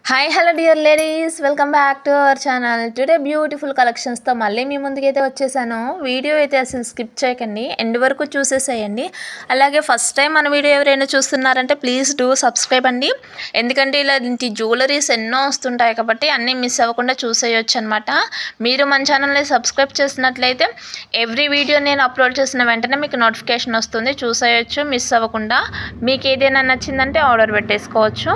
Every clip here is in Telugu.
Hi hello dear ladies, welcome back to our channel. Today beautiful కలెక్షన్స్తో మళ్ళీ మీ ముందుకైతే వచ్చేసాను. వీడియో అయితే అసలు స్కిప్ చేయకండి, ఎండ్ వరకు చూసేసేయండి. అలాగే ఫస్ట్ టైం మన వీడియో ఎవరైనా చూస్తున్నారంటే ప్లీజ్ డూ సబ్స్క్రైబ్ అండి. ఎందుకంటే ఇలాంటి జ్యువెలరీస్ ఎన్నో వస్తుంటాయి కాబట్టి అన్నీ మిస్ అవ్వకుండా చూసేయచ్చు అనమాట. మీరు మన ఛానల్ని సబ్స్క్రైబ్ చేసినట్లయితే ఎవ్రీ వీడియో నేను అప్లోడ్ చేసిన వెంటనే మీకు నోటిఫికేషన్ వస్తుంది, చూసేయచ్చు మిస్ అవ్వకుండా. మీకు ఏదైనా నచ్చిందంటే ఆర్డర్ పెట్టేసుకోవచ్చు.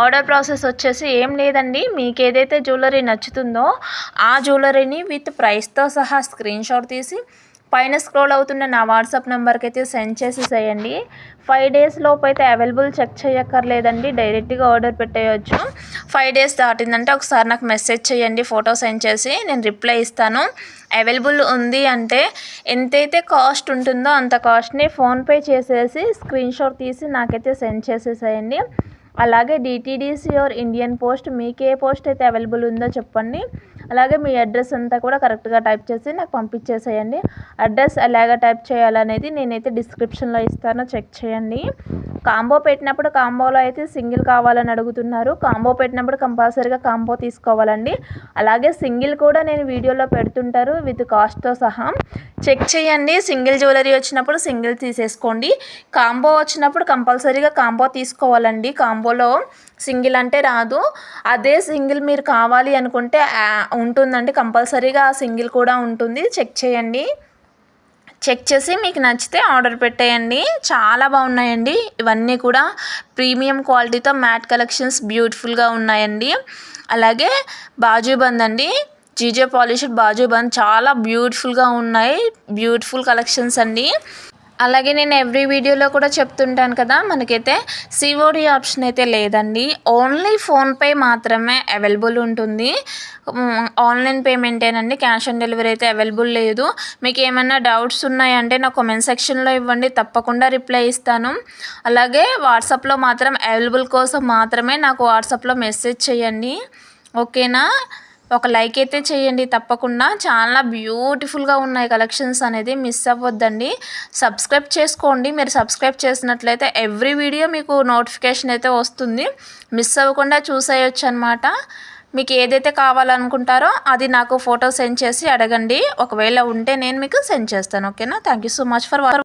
ఆర్డర్ ప్రాసెస్ వచ్చేసి ఏం లేదండి, మీకు ఏదైతే జ్యువెలరీ నచ్చుతుందో ఆ జ్యువెలరీని విత్ ప్రైస్తో సహా స్క్రీన్ షాట్ తీసి పైన స్క్రోల్ అవుతున్న నా వాట్సాప్ నెంబర్కి అయితే సెండ్ చేసేసేయండి. 5 డేస్ లోపు అయితే అవైలబుల్ చెక్ చేయక్కర్లేదండి, డైరెక్ట్గా ఆర్డర్ పెట్టేయచ్చు. 5 డేస్ దాటిందంటే ఒకసారి నాకు మెసేజ్ చేయండి, ఫోటో సెండ్ చేసి నేను రిప్లై ఇస్తాను. అవైలబుల్ ఉంది అంటే ఎంతైతే కాస్ట్ ఉంటుందో అంత కాస్ట్ని ఫోన్పే చేసేసి స్క్రీన్ షాట్ తీసి నాకైతే సెండ్ చేసేసేయండి. అలాగే డిటీడీసీ ఆర్ ఇండియన్ పోస్ట్, మీకు ఏ పోస్ట్ అయితే అవైలబుల్ ఉందో చెప్పండి. అలాగే మీ అడ్రస్ అంతా కూడా కరెక్ట్గా టైప్ చేసి నాకు పంపించేసేయండి. అడ్రస్ ఎలాగ టైప్ చేయాలనేది నేనైతే డిస్క్రిప్షన్లో ఇస్తాను, చెక్ చేయండి. కాంబో పెట్టినప్పుడు కాంబోలో అయితే సింగిల్ కావాలని అడుగుతున్నారు. కాంబో పెట్టినప్పుడు కంపల్సరీగా కాంబో తీసుకోవాలండి. అలాగే సింగిల్ కూడా నేను వీడియోలో పెడుతుంటారు విత్ కాస్ట్తో సహా, చెక్ చేయండి. సింగిల్ జ్యువెలరీ వచ్చినప్పుడు సింగిల్ తీసేసుకోండి, కాంబో వచ్చినప్పుడు కంపల్సరీగా కాంబో తీసుకోవాలండి. కాంబోలో సింగిల్ అంటే రాదు, అదే సింగిల్ మీరు కావాలి అనుకుంటే ఉంటుందండి, కంపల్సరీగా ఆ సింగిల్ కూడా ఉంటుంది. చెక్ చేయండి, చెక్ చేసి మీకు నచ్చితే ఆర్డర్ పెట్టేయండి. చాలా బాగున్నాయండి, ఇవన్నీ కూడా ప్రీమియం క్వాలిటీతో మ్యాట్ కలెక్షన్స్ బ్యూటిఫుల్గా ఉన్నాయండి. అలాగే బాజుబంద్ అండి, జీజే పాలిష్డ్ బాజుబంద్ చాలా బ్యూటిఫుల్గా ఉన్నాయి, బ్యూటిఫుల్ కలెక్షన్స్ అండి. అలాగే నేను ఎవ్రీ వీడియోలో కూడా చెప్తుంటాను కదా, మనకైతే సిఓడి ఆప్షన్ అయితే లేదండి, ఓన్లీ ఫోన్పే మాత్రమే అవైలబుల్ ఉంటుంది. ఆన్లైన్ పేమెంటేనండి, క్యాష్ ఆన్ డెలివరీ అయితే అవైలబుల్ లేదు. మీకు ఏమైనా డౌట్స్ ఉన్నాయంటే నా కామెంట్ సెక్షన్లో ఇవ్వండి, తప్పకుండా రిప్లై ఇస్తాను. అలాగే వాట్సాప్లో మాత్రం అవైలబుల్ కోసం మాత్రమే నాకు వాట్సాప్లో మెసేజ్ చేయండి, ఓకేనా. ఒక లైక్ అయితే చేయండి తప్పకుండా. చాలా బ్యూటిఫుల్గా ఉన్నాయి కలెక్షన్స్ అనేది, మిస్ అవ్వద్దండి. సబ్స్క్రైబ్ చేసుకోండి, మీరు సబ్స్క్రైబ్ చేసినట్లయితే ఎవ్రీ వీడియో మీకు నోటిఫికేషన్ అయితే వస్తుంది, మిస్ అవ్వకుండా చూసేయచ్చు అనమాట. మీకు ఏదైతే కావాలనుకుంటారో అది నాకు ఫోటో సెండ్ చేసి అడగండి, ఒకవేళ ఉంటే నేను మీకు సెండ్ చేస్తాను, ఓకేనా. Thank you so much for